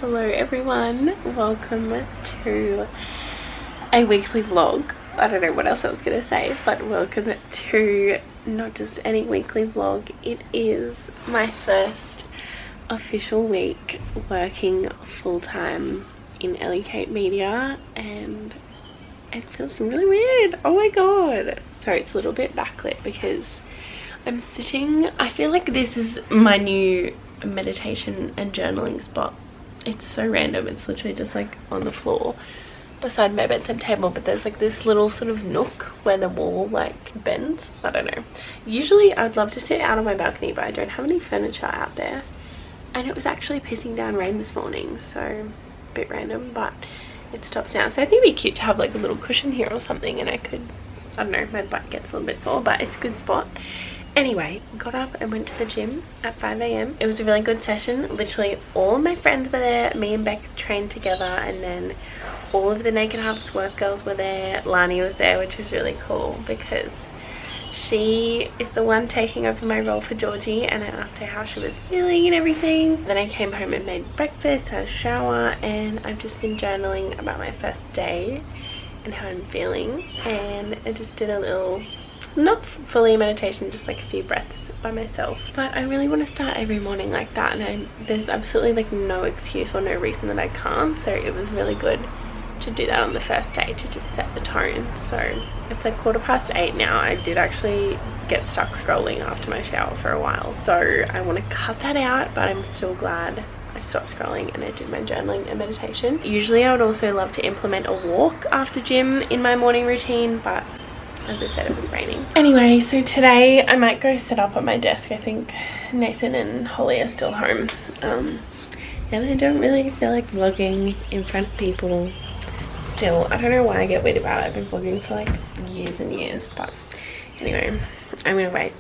Hello everyone, welcome to a weekly vlog. I don't know what else I was going to say, but welcome to not just any weekly vlog. It is my first official week working full-time in Ellie Kate Media and it feels really weird. Oh my god. Sorry, it's a little bit backlit because I'm sitting, I feel like this is my new meditation and journaling spot. It's so random, it's literally just like on the floor beside my bedside table, but there's like this little sort of nook where the wall like bends. I don't know. Usually I'd love to sit out on my balcony, but I don't have any furniture out there, and it was actually pissing down rain this morning, so a bit random, but it stopped now. So I think it'd be cute to have like a little cushion here or something, and I could, I don't know, my butt gets a little bit sore, but it's a good spot. Anyway, got up and went to the gym at 5 AM. It was a really good session. Literally all my friends were there. Me and Beck trained together, and then all of the Naked Harvest work girls were there. Lani was there, which was really cool because she is the one taking over my role for Georgie, and I asked her how she was feeling and everything. Then I came home and made breakfast, had a shower, and I've just been journaling about my first day and how I'm feeling. And I just did a little, not fully a meditation, just like a few breaths by myself. But I really want to start every morning like that, and there's absolutely like no excuse or no reason that I can't, so it was really good to do that on the first day to just set the tone. So it's like 8:15 now. I did actually get stuck scrolling after my shower for a while, so I want to cut that out, but I'm still glad I stopped scrolling and I did my journaling and meditation. Usually I would also love to implement a walk after gym in my morning routine, but as I said, it was raining. Anyway, so today I might go sit up at my desk. I think Nathan and Holly are still home. And I don't really feel like vlogging in front of people still. I don't know why I get weird about it. I've been vlogging for like years and years, but anyway, I'm gonna wait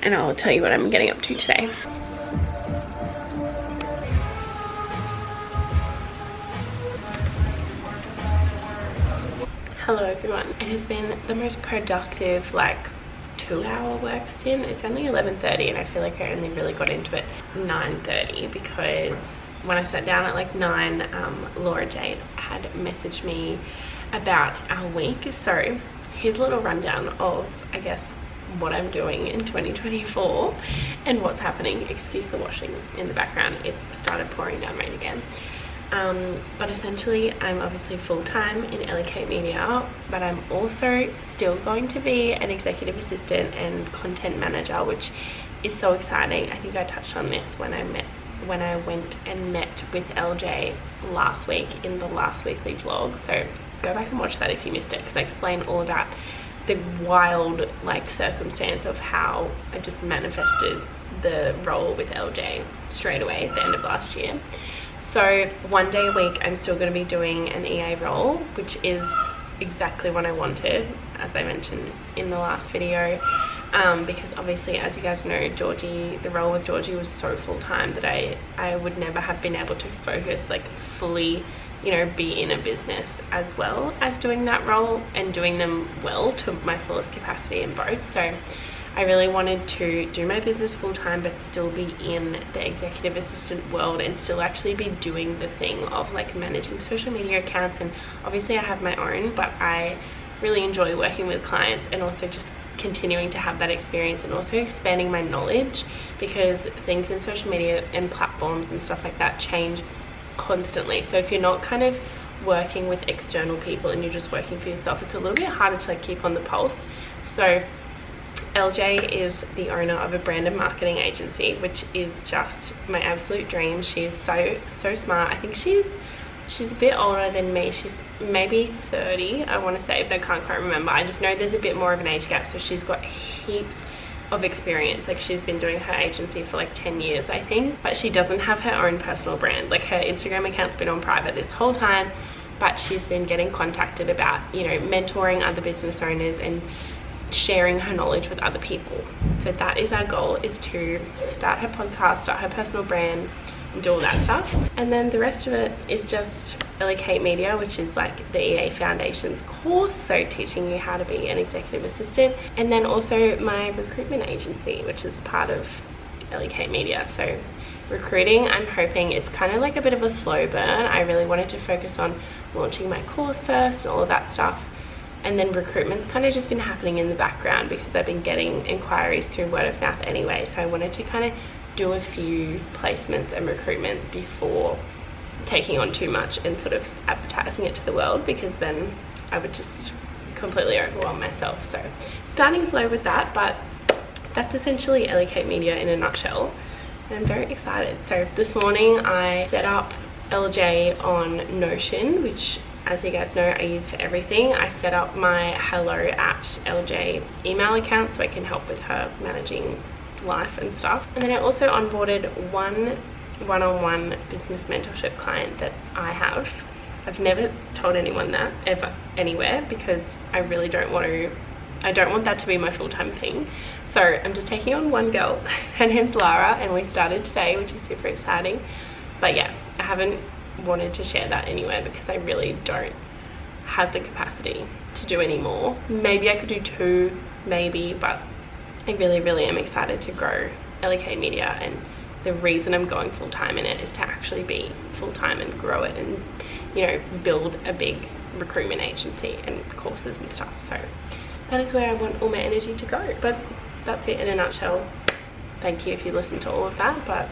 and I'll tell you what I'm getting up to today. Hello everyone. It has been the most productive like 2-hour work stint. It's only 11:30 and I feel like I only really got into it 9:30 because when I sat down at like 9, Laura Jade had messaged me about our week. So here's a little rundown of, I guess, what I'm doing in 2024 and what's happening. Excuse the washing in the background. It started pouring down rain again. But essentially I'm obviously full-time in Ellie Kate Media, but I'm also still going to be an executive assistant and content manager, which is so exciting. I think I touched on this when I went and met with LJ last week in the last weekly vlog, so go back and watch that if you missed it, because I explain all about the wild like circumstance of how I just manifested the role with LJ straight away at the end of last year. So 1 day a week I'm still going to be doing an EA role, which is exactly what I wanted, as I mentioned in the last video, because obviously, as you guys know, Georgie, the role with Georgie was so full-time that I would never have been able to focus like fully, you know, be in a business as well as doing that role and doing them well to my fullest capacity in both. So I really wanted to do my business full-time but still be in the executive assistant world and still actually be doing the thing of like managing social media accounts. And obviously I have my own, but I really enjoy working with clients and also just continuing to have that experience and also expanding my knowledge, because things in social media and platforms and stuff like that change constantly. So if you're not kind of working with external people and you're just working for yourself, it's a little bit harder to like keep on the pulse. So LJ is the owner of a brand and marketing agency, which is just my absolute dream. She is so smart. I think she's a bit older than me. She's maybe 30, I want to say, but I can't quite remember. I just know there's a bit more of an age gap. So she's got heaps of experience. Like she's been doing her agency for like 10 years, I think, but she doesn't have her own personal brand. Like her Instagram account's been on private this whole time, but she's been getting contacted about, you know, mentoring other business owners and sharing her knowledge with other people. So that is our goal, is to start her podcast, start her personal brand, and do all that stuff. And then the rest of it is just Ellie Kate Media, which is like the EA Foundations course, so teaching you how to be an executive assistant. And then also my recruitment agency, which is part of Ellie Kate Media. So recruiting, I'm hoping it's kind of like a bit of a slow burn. I really wanted to focus on launching my course first and all of that stuff, and then recruitment's kind of just been happening in the background because I've been getting inquiries through word of mouth anyway. So I wanted to kind of do a few placements and recruitments before taking on too much and sort of advertising it to the world, because then I would just completely overwhelm myself. So starting slow with that, but that's essentially Ellie Kate Media in a nutshell. And I'm very excited. So this morning I set up LJ on Notion, which, as you guys know, I use for everything. I set up my hello@LJ email account so I can help with her managing life and stuff. And then I also onboarded one one-on-one business mentorship client that I have. I've never told anyone that ever anywhere, because I really don't want that to be my full-time thing. So I'm just taking on one girl. Her name's Lara, and we started today, which is super exciting. But yeah, I haven't wanted to share that anywhere because I really don't have the capacity to do any more. Maybe I could do 2, maybe, but I really am excited to grow Ellie Kate Media, and the reason I'm going full-time in it is to actually be full-time and grow it and, you know, build a big recruitment agency and courses and stuff. So that is where I want all my energy to go. But that's it in a nutshell. Thank you if you listened to all of that. But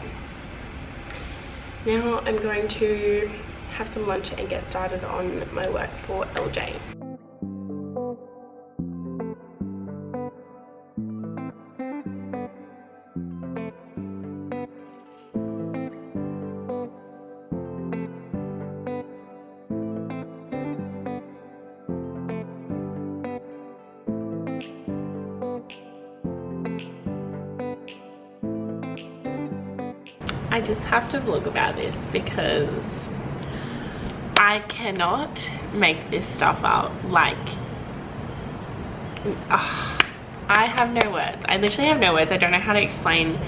now I'm going to have some lunch and get started on my work for LJ. I just have to vlog about this because I cannot make this stuff up. Like, I have no words. I literally have no words. I don't know how to explain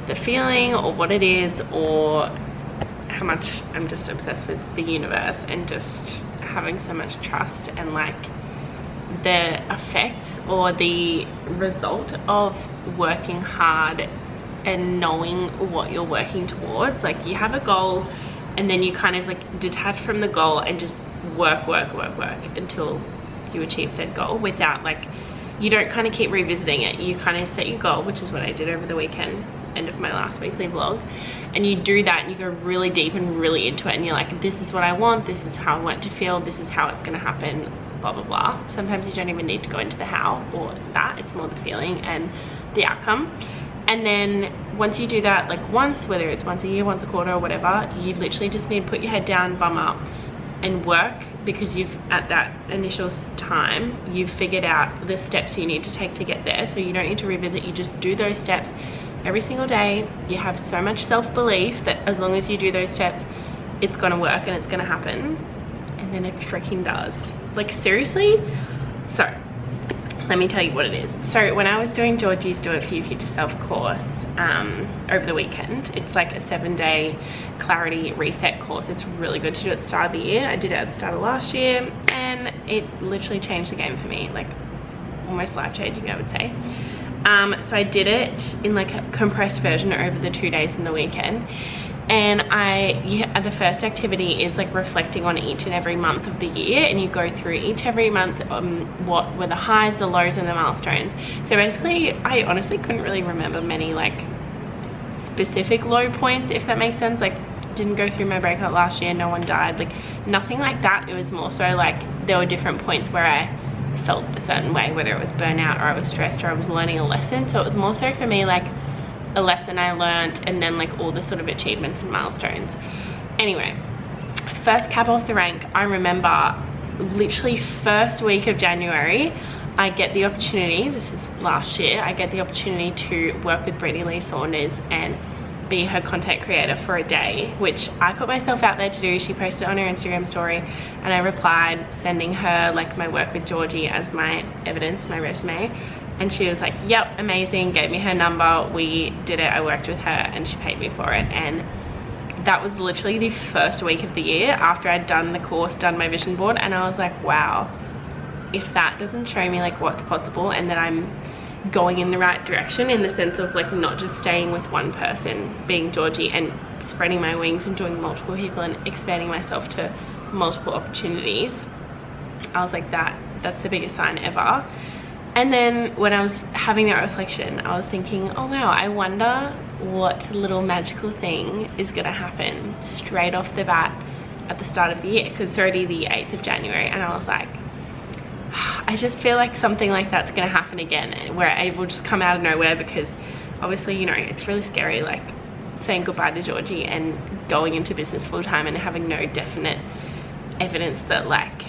the feeling or what it is, or how much I'm just obsessed with the universe and just having so much trust, and like the effects or the result of working hard and knowing what you're working towards. Like, you have a goal and then you kind of like detach from the goal and just work until you achieve said goal, without like, you don't kind of keep revisiting it. You kind of set your goal, which is what I did over the weekend, end of my last weekly vlog, and you do that and you go really deep and really into it, and you're like, this is what I want, this is how I want to feel, this is how it's going to happen, blah blah blah. Sometimes you don't even need to go into the how or that, it's more the feeling and the outcome. And then once you do that, like once, whether it's once a year, once a quarter or whatever, you literally just need to put your head down, bum up and work, because you've, at that initial time, you've figured out the steps you need to take to get there. So you don't need to revisit, you just do those steps every single day. You have so much self-belief that as long as you do those steps, it's gonna work and it's gonna happen. And then it freaking does. Like, seriously? So let me tell you what it is. So when I was doing Georgie's Do It For You Future Self course over the weekend, it's like a 7-day clarity reset course. It's really good to do at the start of the year. I did it at the start of last year and it literally changed the game for me, like almost life-changing, I would say. So I did it in like a compressed version over the 2 days in the weekend. And the first activity is like reflecting on each and every month of the year, and you go through every month what were the highs, the lows and the milestones. So basically, I honestly couldn't really remember many like specific low points, if that makes sense. Like, didn't go through my breakup last year, no one died, like nothing like that. It was more so like there were different points where I felt a certain way, whether it was burnout or I was stressed or I was learning a lesson. So it was more so for me like a lesson I learned, and then like all the sort of achievements and milestones. Anyway, first cap off the rank, I remember literally first week of January, I get the opportunity, this is last year, I get the opportunity to work with Brittany Lee Saunders and be her content creator for a day, which I put myself out there to do. She posted on her Instagram story and I replied, sending her like my work with Georgie as my evidence, my resume. And she was like, yep, amazing, gave me her number, we did it, I worked with her and she paid me for it. And that was literally the first week of the year after I'd done the course, done my vision board, and I was like, wow, if that doesn't show me like what's possible and that I'm going in the right direction, in the sense of like not just staying with one person, being Georgie, and spreading my wings and doing multiple people and expanding myself to multiple opportunities. I was like, that's the biggest sign ever. And then when I was having that reflection, I was thinking, oh wow, I wonder what little magical thing is gonna happen straight off the bat at the start of the year, because it's already the 8th of January, and I was like, I just feel like something like that's gonna happen again, where it will just come out of nowhere, because obviously, you know, it's really scary, like saying goodbye to Georgie and going into business full time and having no definite evidence that like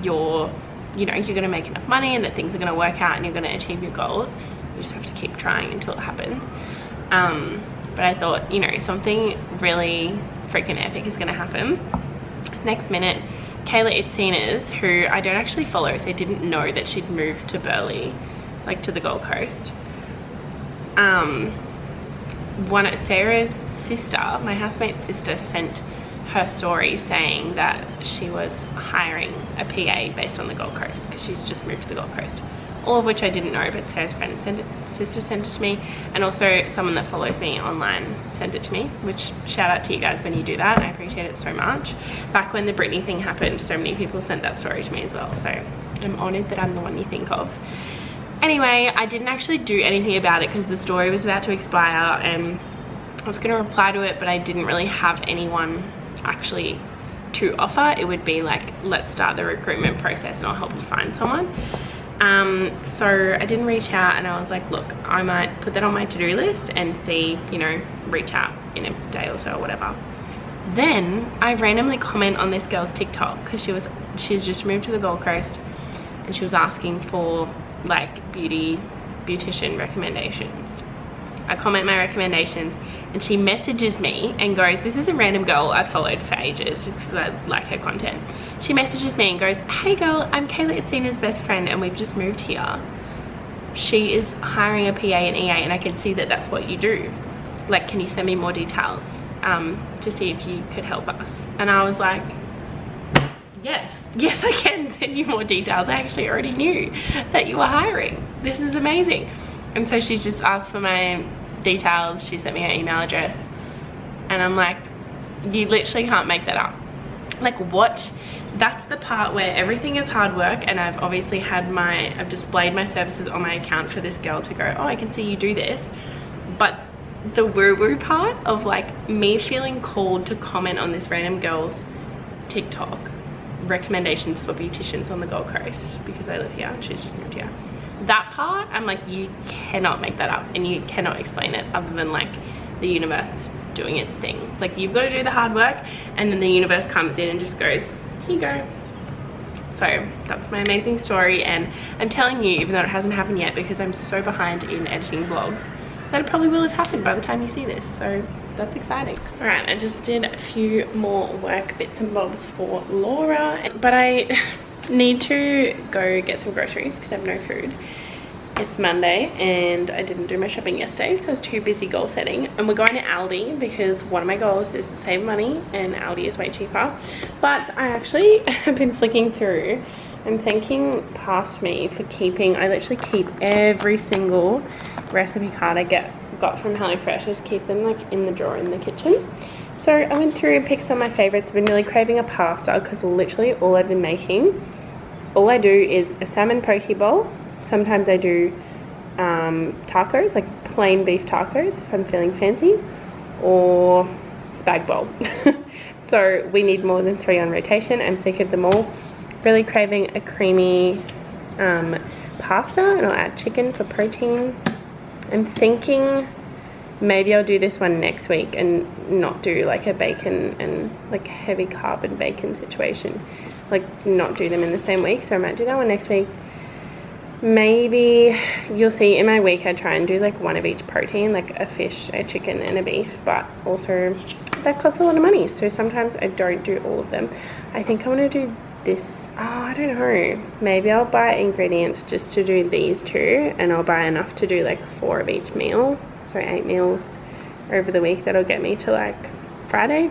you're gonna make enough money and that things are gonna work out and you're gonna achieve your goals. You just have to keep trying until it happens. But I thought, you know, something really freaking epic is gonna happen. Next minute, Kayla Itzinas, who I don't actually follow, so I didn't know that she'd moved to Burleigh, like to the Gold Coast. Sarah's sister, my housemate's sister, sent her story saying that she was hiring a PA based on the Gold Coast, because she's just moved to the Gold Coast. All of which I didn't know, but Sarah's sister sent it to me, and also someone that follows me online sent it to me, which shout out to you guys when you do that. I appreciate it so much. Back when the Britney thing happened, so many people sent that story to me as well, so I'm honoured that I'm the one you think of. Anyway, I didn't actually do anything about it because the story was about to expire and I was going to reply to it, but I didn't really have anyone actually to offer. It would be like, let's start the recruitment process and I'll help you find someone. So I didn't reach out, and I was like, look, I might put that on my to-do list and see, you know, reach out in a day or so or whatever. Then I randomly comment on this girl's TikTok, because she's just moved to the Gold Coast and she was asking for like beautician recommendations. I comment my recommendations and she messages me and goes, this is a random girl I've followed for ages just because I like her content. She messages me and goes, hey girl, I'm Kayla Itzina's best friend and we've just moved here. She is hiring a PA and EA and I can see that that's what you do. Like, can you send me more details to see if you could help us? And I was like, yes I can send you more details. I actually already knew that you were hiring. This is amazing. And so she just asked for my details. She sent me her email address and I'm like, you literally can't make that up. Like, what? That's the part where everything is hard work, and I've obviously I've displayed my services on my account for this girl to go, oh, I can see you do this. But the woo-woo part of like me feeling called to comment on this random girl's TikTok recommendations for beauticians on the Gold Coast, because I live here and she's just moved here. That part, I'm like, you cannot make that up and you cannot explain it other than like the universe doing its thing. Like, you've got to do the hard work and then the universe comes in and just goes, here you go. So that's my amazing story, and I'm telling you, even though it hasn't happened yet because I'm so behind in editing vlogs, that it probably will have happened by the time you see this. So that's exciting. All right, I just did a few more work bits and bobs for Laura, but I need to go get some groceries because I have no food. It's Monday and I didn't do my shopping yesterday, so I was too busy goal setting. And we're going to Aldi because one of my goals is to save money and Aldi is way cheaper. But I actually have been flicking through and thanking past me for keeping, I literally keep every single recipe card I got from HelloFresh. I just keep them like in the drawer in the kitchen. So I went through and picked some of my favorites. I've been really craving a pasta because literally all I've been making, all I do is a salmon poke bowl. Sometimes I do tacos, like plain beef tacos if I'm feeling fancy, or spag bowl. So we need more than 3 on rotation. I'm sick of them all. Really craving a creamy pasta, and I'll add chicken for protein. I'm thinking maybe I'll do this one next week and not do like a bacon and like heavy carb and bacon situation. Like, not do them in the same week. So I might do that one next week. Maybe you'll see in my week I try and do like one of each protein, like a fish, a chicken and a beef, but also that costs a lot of money, so sometimes I don't do all of them. I think I want to do this, oh, I don't know, maybe I'll buy ingredients just to do these 2, and I'll buy enough to do like 4 of each meal, so 8 meals over the week. That'll get me to like Friday,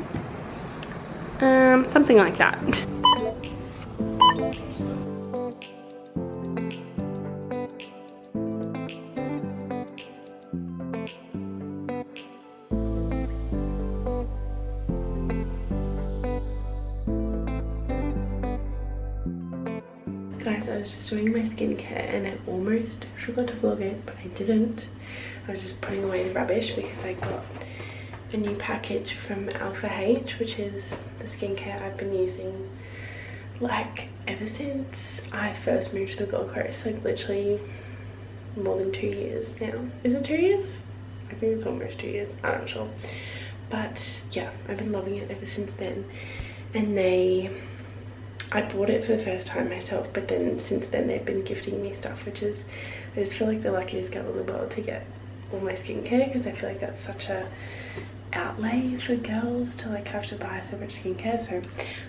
something like that. was just doing my skincare and I almost forgot to vlog it, but I didn't. I was just putting away the rubbish because I got a new package from Alpha H, which is the skincare I've been using like ever since I first moved to the Gold Coast, like literally more than 2 years now. Is it 2 years? I think it's almost 2 years, I'm not sure. But yeah, I've been loving it ever since then. And I bought it for the first time myself, but then since then they've been gifting me stuff, which is, I just feel like the luckiest girl in the world to get all my skincare, because I feel like that's such a outlay for girls to like have to buy so much skincare. So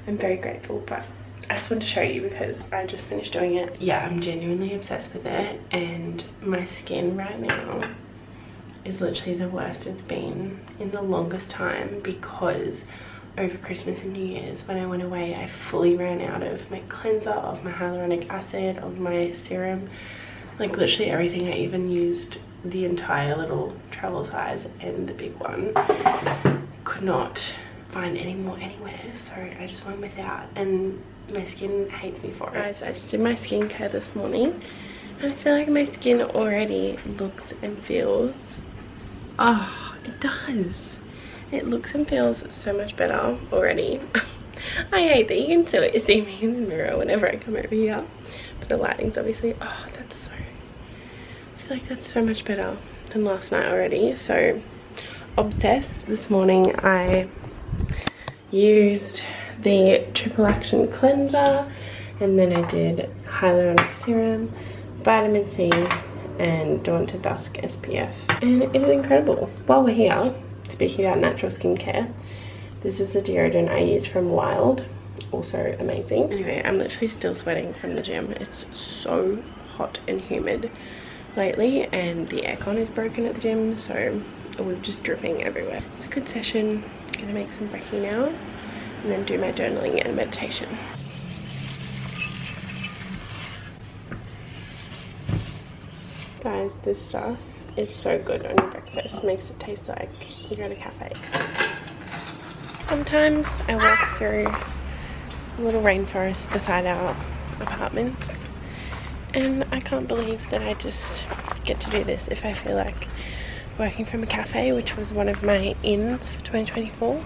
I'm very grateful, but I just wanted to show you because I just finished doing it. Yeah, I'm genuinely obsessed with it, and my skin right now is literally the worst it's been in the longest time, because over Christmas and New Year's when I went away, I fully ran out of my cleanser, of my hyaluronic acid, of my serum, like literally everything. I even used the entire little travel size and the big one. Could not find any more anywhere, so I just went without, and my skin hates me for it. Guys, I just did my skincare this morning and I feel like my skin already looks and feels, oh, it does. It looks and feels so much better already. I hate that you can still see me in the mirror whenever I come over here, but the lighting's obviously, oh, that's so, I feel like that's so much better than last night already. So obsessed. This morning I used the triple action cleanser, and then I did hyaluronic serum, vitamin C, and Dawn to Dusk SPF, and it is incredible. While we're here, speaking about natural skincare, this is the deodorant I use from Wild, also amazing. Anyway, I'm literally still sweating from the gym. It's so hot and humid lately, and the aircon is broken at the gym, so we're just dripping everywhere. It's a good session. I'm gonna make some brekkie now and then do my journaling and meditation. Guys, this stuff is so good on your breakfast. It makes it taste like you're at a cafe. Sometimes I walk through a little rainforest beside our apartments, and I can't believe that I just get to do this. If I feel like working from a cafe, which was one of my ins for 2024,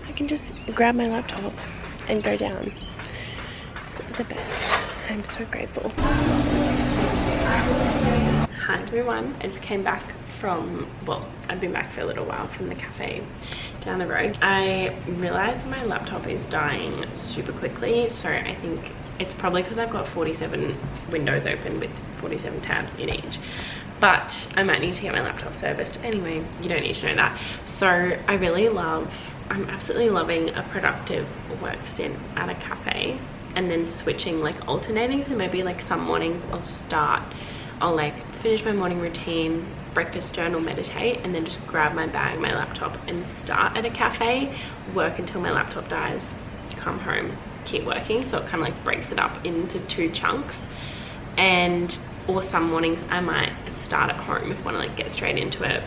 I can just grab my laptop and go down. It's the best. I'm so grateful. Hi everyone, I just came back from, well, I've been back for a little while from the cafe down the road. I realized my laptop is dying super quickly, so I think it's probably because I've got 47 windows open with 47 tabs in each. But I might need to get my laptop serviced. Anyway, you don't need to know that. So I really love, I'm absolutely loving a productive work stint at a cafe, and then switching, like alternating. So maybe like some mornings I'll like finish my morning routine, breakfast, journal, meditate, and then just grab my bag, my laptop, and start at a cafe, work until my laptop dies, come home, keep working. So it kind of like breaks it up into 2 chunks. And or some mornings I might start at home if I want to like get straight into it,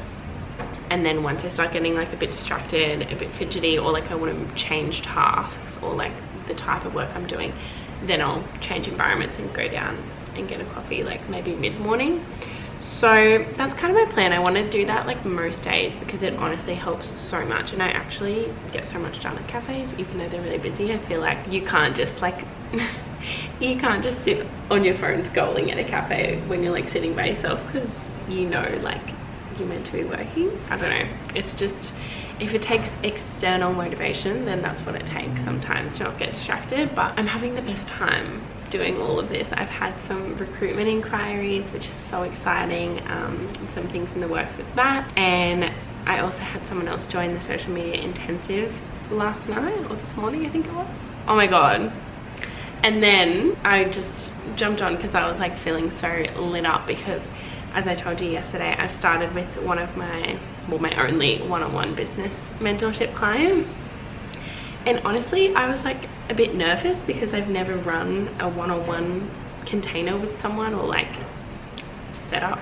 and then once I start getting like a bit distracted, a bit fidgety, or like I want to change tasks or like the type of work I'm doing, then I'll change environments and go down and get a coffee like maybe mid-morning. So that's kind of my plan. I want to do that like most days because it honestly helps so much, and I actually get so much done at cafes even though they're really busy. I feel like you can't just like you can't just sit on your phone scrolling at a cafe when you're like sitting by yourself, because you know like you're meant to be working. I don't know, it's just, if it takes external motivation, then that's what it takes sometimes to not get distracted. But I'm having the best time doing all of this. I've had some recruitment inquiries, which is so exciting, some things in the works with that, and I also had someone else join the social media intensive last night or this morning, I think it was. Oh my god. And then I just jumped on because I was like feeling so lit up, because as I told you yesterday, I've started with one of my, well, my only one-on-one business mentorship client. And honestly, I was like a bit nervous because I've never run a one-on-one container with someone, or like set up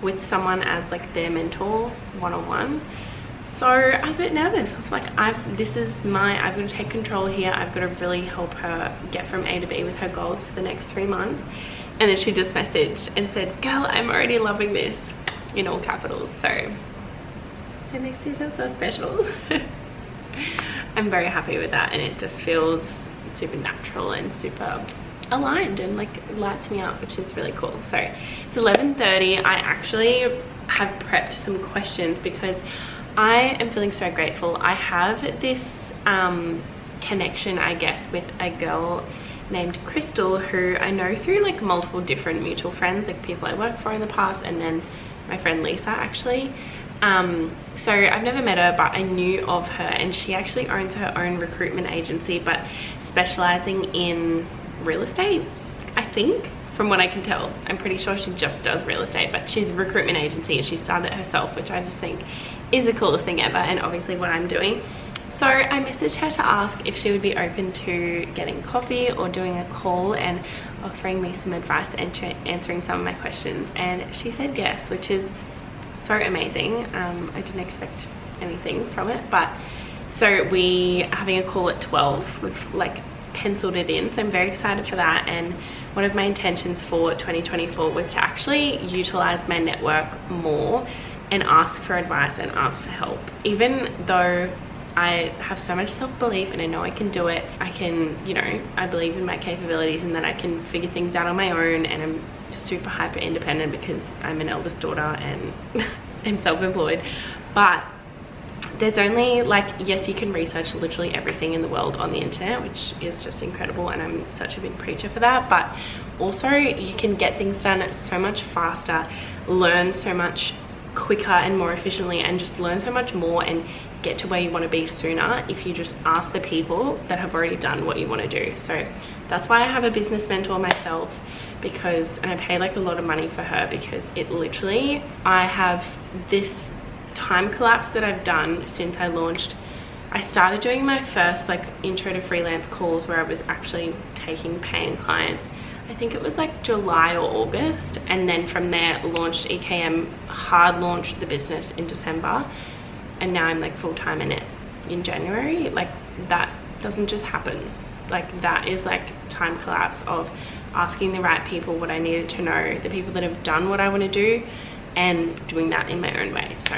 with someone as like their mentor one-on-one. So I was a bit nervous. I was like, I've got to take control here. I've got to really help her get from A to B with her goals for the next 3 months. And then she just messaged and said, girl, I'm already loving this, in all capitals. So it makes me feel so special. I'm very happy with that, and it just feels super natural and super aligned and like lights me up, which is really cool. So it's 11:30. I actually have prepped some questions because I am feeling so grateful. I have this connection, I guess, with a girl named Crystal, who I know through like multiple different mutual friends, like people I worked for in the past, and then my friend Lisa actually. So I've never met her, but I knew of her, and she actually owns her own recruitment agency, but specializing in real estate, I think, from what I can tell. I'm pretty sure she just does real estate, but she's a recruitment agency and she started it herself, which I just think is the coolest thing ever, and obviously what I'm doing. So I messaged her to ask if she would be open to getting coffee or doing a call and offering me some advice and answering some of my questions, and she said yes, which is so amazing. I didn't expect anything from it, but so we are having a call at 12. We've like penciled it in, so I'm very excited for that. And one of my intentions for 2024 was to actually utilize my network more and ask for advice and ask for help. Even though I have so much self-belief and I know I can do it, I can, you know, I believe in my capabilities and that I can figure things out on my own, and I'm super hyper independent because I'm an eldest daughter and I'm self-employed. But there's only like, yes, you can research literally everything in the world on the internet, which is just incredible, and I'm such a big preacher for that, but also you can get things done so much faster, learn so much quicker and more efficiently, and just learn so much more and get to where you want to be sooner if you just ask the people that have already done what you want to do. So that's why I have a business mentor myself, because, and I pay like a lot of money for her, because it literally, I have this time collapse that I've done since I launched. I started doing my first like intro to freelance calls where I was actually taking paying clients. I think it was like July or August, and then from there launched EKM, hard launched the business in December, and now I'm like full-time in it in January. Like that doesn't just happen. Like that is like time collapse of asking the right people what I needed to know, the people that have done what I want to do, and doing that in my own way. So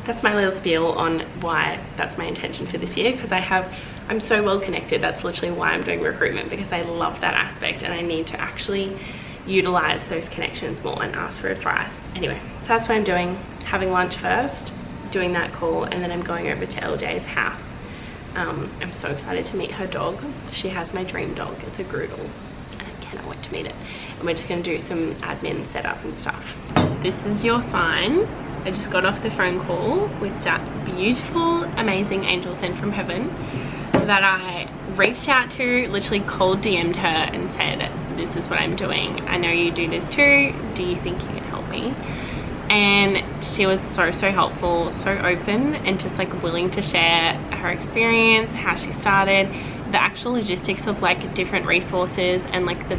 that's my little spiel on why that's my intention for this year, because I'm so well connected. That's literally why I'm doing recruitment, because I love that aspect and I need to actually utilize those connections more and ask for advice. Anyway, so that's what I'm doing. Having lunch first, doing that call, and then I'm going over to LJ's house. I'm so excited to meet her dog. She has my dream dog. It's a Groodle. I cannot wait to meet it. And we're just going to do some admin setup and stuff. This is your sign. I just got off the phone call with that beautiful, amazing angel sent from heaven that I reached out to, literally cold DM'd her and said, this is what I'm doing. I know you do this too. Do you think you can help me? And she was so helpful, so open, and just like willing to share her experience, how she started, the actual logistics of like different resources, and like the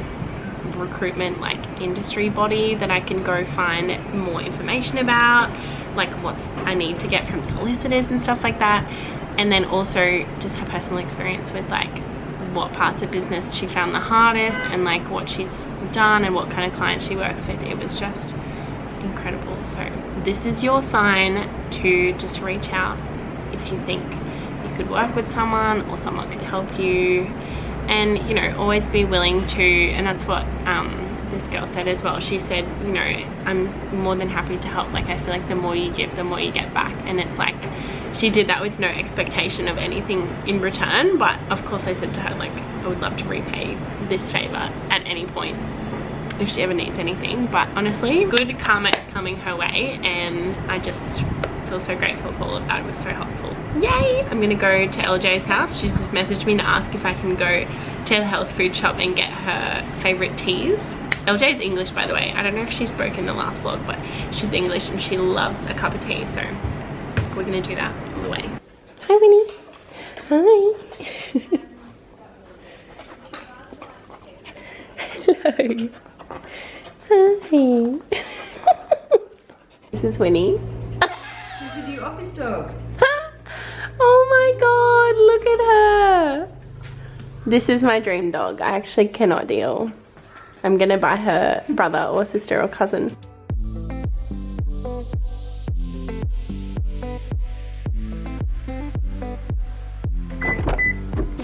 recruitment like industry body that I can go find more information about, like what I need to get from solicitors and stuff like that. And then also just her personal experience with like what parts of business she found the hardest, and like what she's done and what kind of clients she works with. It was just incredible. So this is your sign to just reach out if you think you could work with someone or someone could help you. And you know, always be willing to, and that's what this girl said as well. She said, you know, I'm more than happy to help. Like I feel like the more you give, the more you get back. And it's like, she did that with no expectation of anything in return. But of course I said to her, like, I would love to repay this favor at any point if she ever needs anything. But honestly, good karma is coming her way, and I just feel so grateful for all of that. It was so helpful. Yay! I'm gonna go to LJ's house. She's just messaged me to ask if I can go to the health food shop and get her favorite teas. LJ's English, by the way. I don't know if she spoke in the last vlog, but she's English and she loves a cup of tea, so we're gonna do that on the way. Hi, Winnie. Hi. Hello. Hi. This is Winnie. She's with you your office dog. Oh my god, look at her. This is my dream dog. I actually cannot deal. I'm gonna buy her brother or sister or cousin.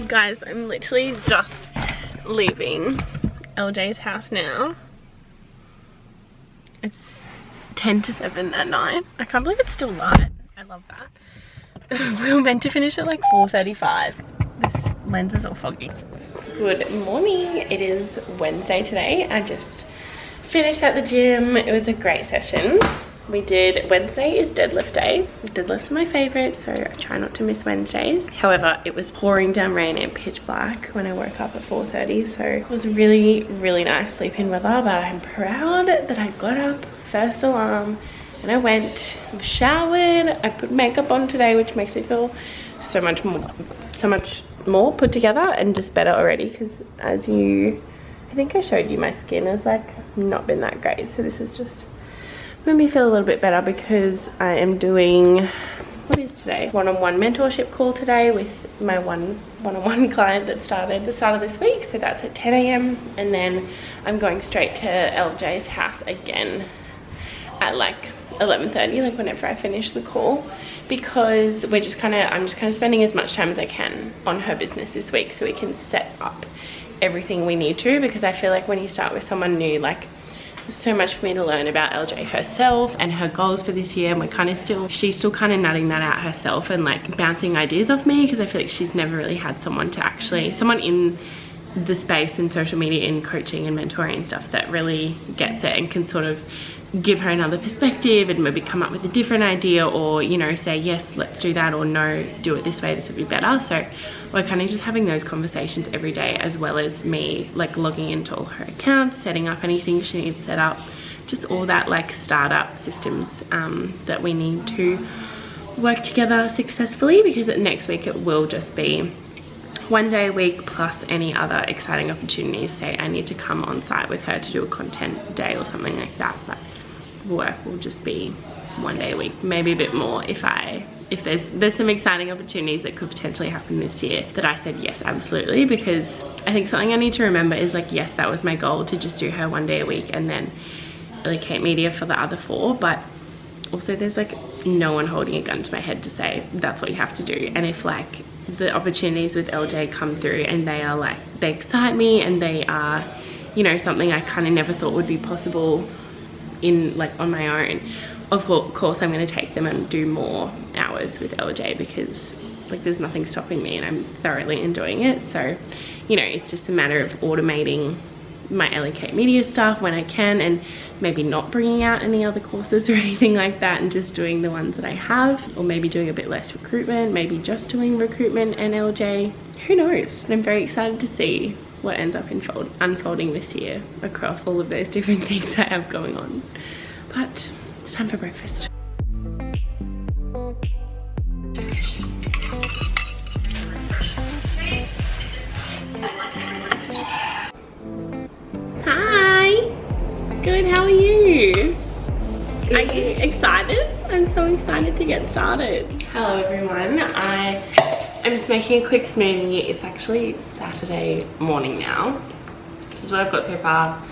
Guys, I'm literally just leaving LJ's house now. It's 10 to 7 at night. I can't believe it's still light. I love that. We were meant to finish at like 4:35. This lens is all foggy. Good morning. It is Wednesday today. I just finished at the gym. It was a great session. Wednesday is deadlift day. Deadlifts are my favorite, so I try not to miss Wednesdays. However, it was pouring down rain and pitch black when I woke up at 4:30, so it was really, really nice sleep-in weather, but I'm proud that I got up, first alarm, and I went, showered, I put makeup on today, which makes me feel so much more put together and just better already, because I think I showed you my skin has like not been that great, so this is just made me feel a little bit better because I am doing, what is today? One-on-one mentorship call today with my one-on-one client that started the start of this week, so that's at 10 AM, and then I'm going straight to LJ's house again at like 11:30, like whenever I finish the call, because I'm just kind of spending as much time as I can on her business this week so we can set up everything we need to, because I feel like when you start with someone new, like there's so much for me to learn about LJ herself and her goals for this year, and she's still kind of nutting that out herself and like bouncing ideas off me, because I feel like she's never really had someone in the space in social media and coaching and mentoring and stuff that really gets it and can sort of give her another perspective and maybe come up with a different idea, or you know, say yes, let's do that, or no, do it this way, this would be better. So we're kind of just having those conversations every day, as well as me like logging into all her accounts, setting up anything she needs set up, just all that like startup systems that we need to work together successfully, because next week it will just be 1 day a week plus any other exciting opportunities. Say I need to come on site with her to do a content day or something like that, but work will just be 1 day a week, maybe a bit more if there's some exciting opportunities that could potentially happen this year that I said yes, absolutely, because I think something I need to remember is like, yes, that was my goal to just do her 1 day a week and then Ellie Kate Media for the other 4, but also there's like no one holding a gun to my head to say that's what you have to do. And if like the opportunities with LJ come through and they are like, they excite me and they are, you know, something I kind of never thought would be possible in like on my own, of course I'm going to take them and do more hours with LJ, because like there's nothing stopping me and I'm thoroughly enjoying it. So you know, it's just a matter of automating my Ellie Kate Media stuff when I can, and maybe not bringing out any other courses or anything like that, and just doing the ones that I have, or maybe doing a bit less recruitment, maybe just doing recruitment and LJ, who knows. And I'm very excited to see what ends up unfolding this year across all of those different things I have going on. But it's time for breakfast. Hi! Good, how are you? Are you excited? I'm so excited to get started. Hello everyone, I'm just making a quick smoothie. It's actually Saturday morning now. This is what I've got so far.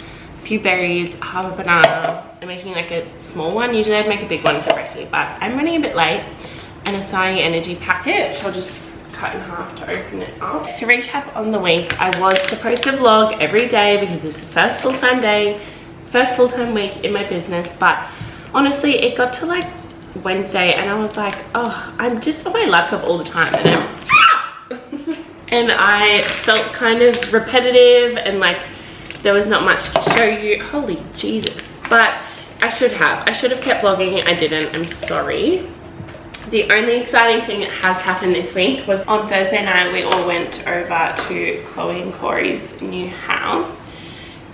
A few berries, half a banana. I'm making like a small one. Usually I'd make a big one for brekkie, but I'm running a bit late. And a Acai energy packet, which I'll just cut in half to open it up. To recap on the week, I was supposed to vlog every day because it's the first full-time week in my business, but honestly it got to like Wednesday and I was like, oh, I'm just on my laptop all the time, and I felt kind of repetitive and like there was not much to show you. Holy Jesus. But I should have kept vlogging. I didn't. I'm sorry. The only exciting thing that has happened this week was on Thursday night we all went over to Chloe and Corey's new house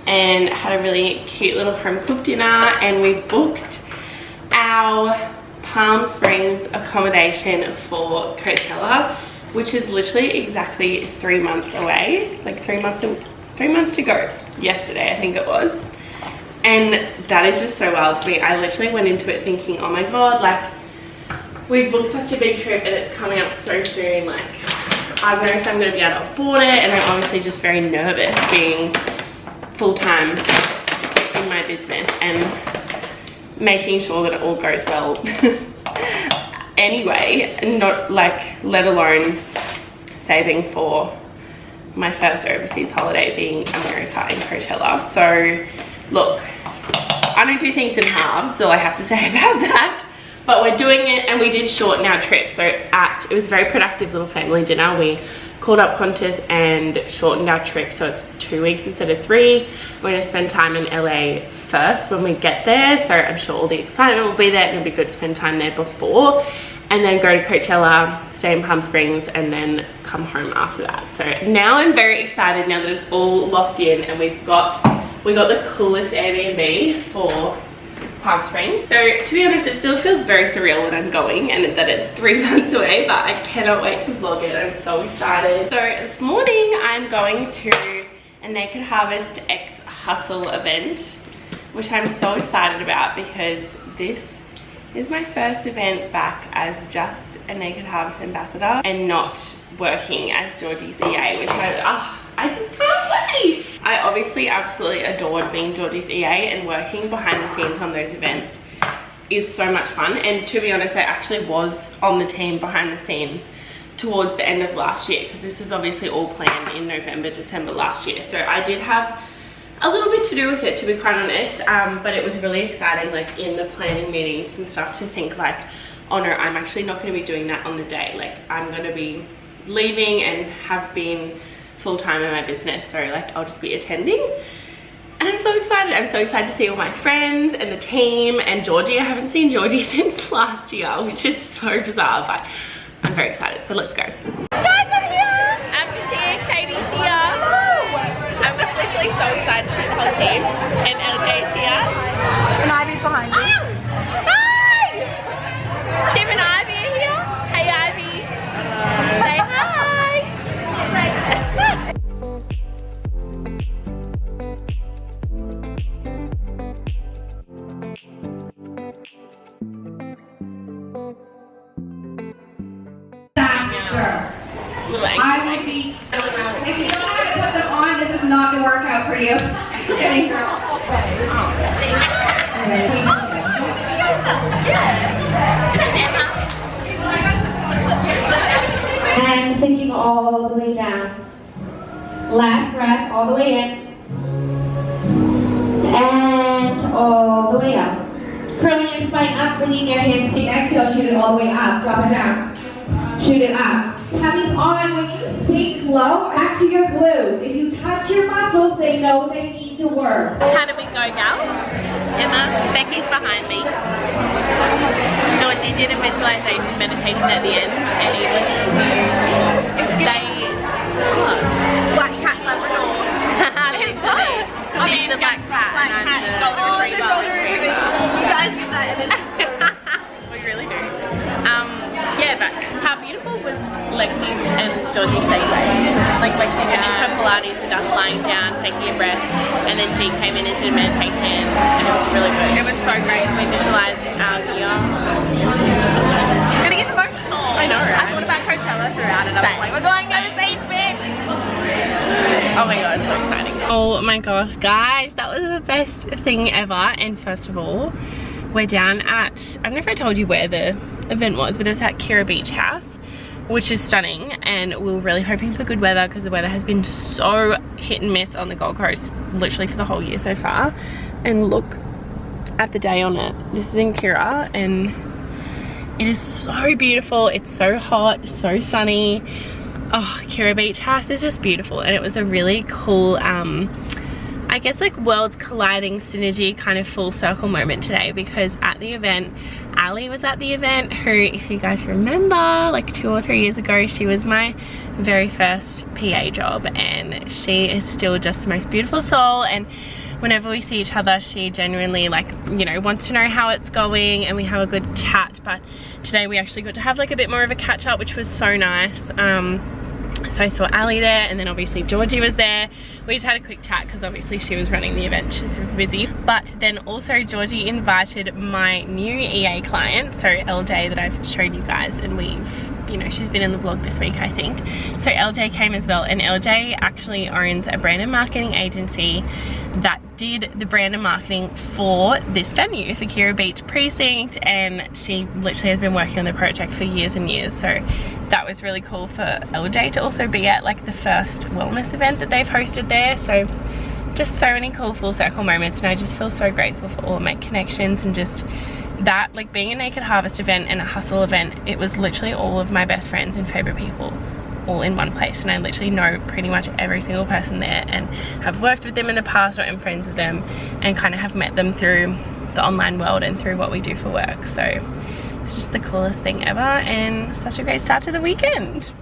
and had a really cute little home cooked dinner, and we booked our Palm Springs accommodation for Coachella, which is literally exactly 3 months away. Like 3 months to go. Yesterday I think it was. And that is just so wild to me. I literally went into it thinking, oh my god, like we've booked such a big trip and it's coming up so soon. Like, I don't know if I'm going to be able to afford it, and I'm obviously just very nervous being full-time in my business and making sure that it all goes well. Anyway, not like, let alone saving for my first overseas holiday being America in Coachella. So look, I don't do things in halves, so I have to say about that. But we're doing it, and we did shorten our trip. So it was a very productive little family dinner. We called up Qantas and shortened our trip, so it's 2 weeks instead of 3. We're gonna spend time in LA first when we get there, so I'm sure all the excitement will be there, and it'll be good to spend time there before, and then go to Coachella, stay in Palm Springs, and then come home after that. So now I'm very excited now that it's all locked in, and we got the coolest Airbnb for Palm Springs. So to be honest, it still feels very surreal that I'm going and that it's 3 months away, but I cannot wait to vlog it. I'm so excited. So this morning I'm going to a Naked Harvest X Hustle event, which I'm so excited about because this is my first event back as just a Naked Harvest ambassador and not working as Georgie's EA, which I just can't wait. I obviously absolutely adored being Georgie's EA, and working behind the scenes on those events is so much fun. And to be honest, I actually was on the team behind the scenes towards the end of last year, because this was obviously all planned in November, December last year. So I did have a little bit to do with it, to be quite honest, but it was really exciting, like in the planning meetings and stuff, to think like, oh no, I'm actually not going to be doing that on the day. Like, I'm going to be leaving and have been full-time in my business, so like I'll just be attending, and I'm so excited. I'm so excited to see all my friends and the team and Georgie. I haven't seen Georgie since last year, which is so bizarre, but I'm very excited, so let's go. Guys, I'm here! I'm here, Katie's here. I'm just literally so excited to see the whole team, and LJ's here. And Ivy's behind me. Hi! Tim and Ivy are here. Hey Ivy. Say hi! I would be, if you don't know how to put them on, this is not the workout for you. Just kidding, girl. And sinking all the way down. Last breath, all the way in. And all the way up. Curling your spine up, bringing your hands to exhale, shoot it all the way up, drop it down. Shoot it up. Tummies on. When you sink low, back to your glutes. If you touch your muscles, they know they need to work. How did we go, gals? Emma, Becky's behind me. Georgie did a visualization meditation at the end, and it was huge. Black cat Labrador. She's the black cat, and I'm the golden retriever. You guys get that energy. We really do. Yeah, but how beautiful was Lexi's and Georgie's segue? Like Lexi finished her Pilates with us lying down, taking a breath, and then she came in and did meditation, and it was really good. It was so great. We visualized our year. It's gonna get emotional. I know, right? I thought about Coachella throughout it. I was like, we're going overseas, bitch! Oh my god, so exciting. Oh my gosh, guys, that was the best thing ever. And first of all, we're down at, I don't know if I told you where the event was, but it was at Kira Beach House, which is stunning, and we were really hoping for good weather because the weather has been so hit and miss on the Gold Coast literally for the whole year so far. And look at the day on it. This is in Kira, and it is so beautiful. It's so hot, so sunny. Oh, Kira Beach House is just beautiful, and it was a really cool I guess like worlds colliding synergy kind of full circle moment today, because at the event, Ali was at the event, who, if you guys remember, like 2 or 3 years ago, she was my very first PA job, and she is still just the most beautiful soul. And whenever we see each other, she genuinely, like, you know, wants to know how it's going, and we have a good chat. But today we actually got to have like a bit more of a catch up, which was so nice. So I saw Ali there, and then obviously Georgie was there. We just had a quick chat because obviously she was running the event, she's super busy. But then also Georgie invited my new EA client, so LJ, that I've showed you guys, and you know, she's been in the vlog this week, I think. So LJ came as well, and LJ actually owns a brand and marketing agency that did the brand and marketing for this venue, for Kira Beach Precinct, and she literally has been working on the project for years and years. So that was really cool for LJ to also be at like the first wellness event that they've hosted there. So just so many cool full circle moments, and I just feel so grateful for all my connections, and just that, like being a Naked Harvest event and a hustle event, it was literally all of my best friends and favorite people all in one place, and I literally know pretty much every single person there and have worked with them in the past or am friends with them, and kind of have met them through the online world and through what we do for work. So it's just the coolest thing ever, and such a great start to the weekend.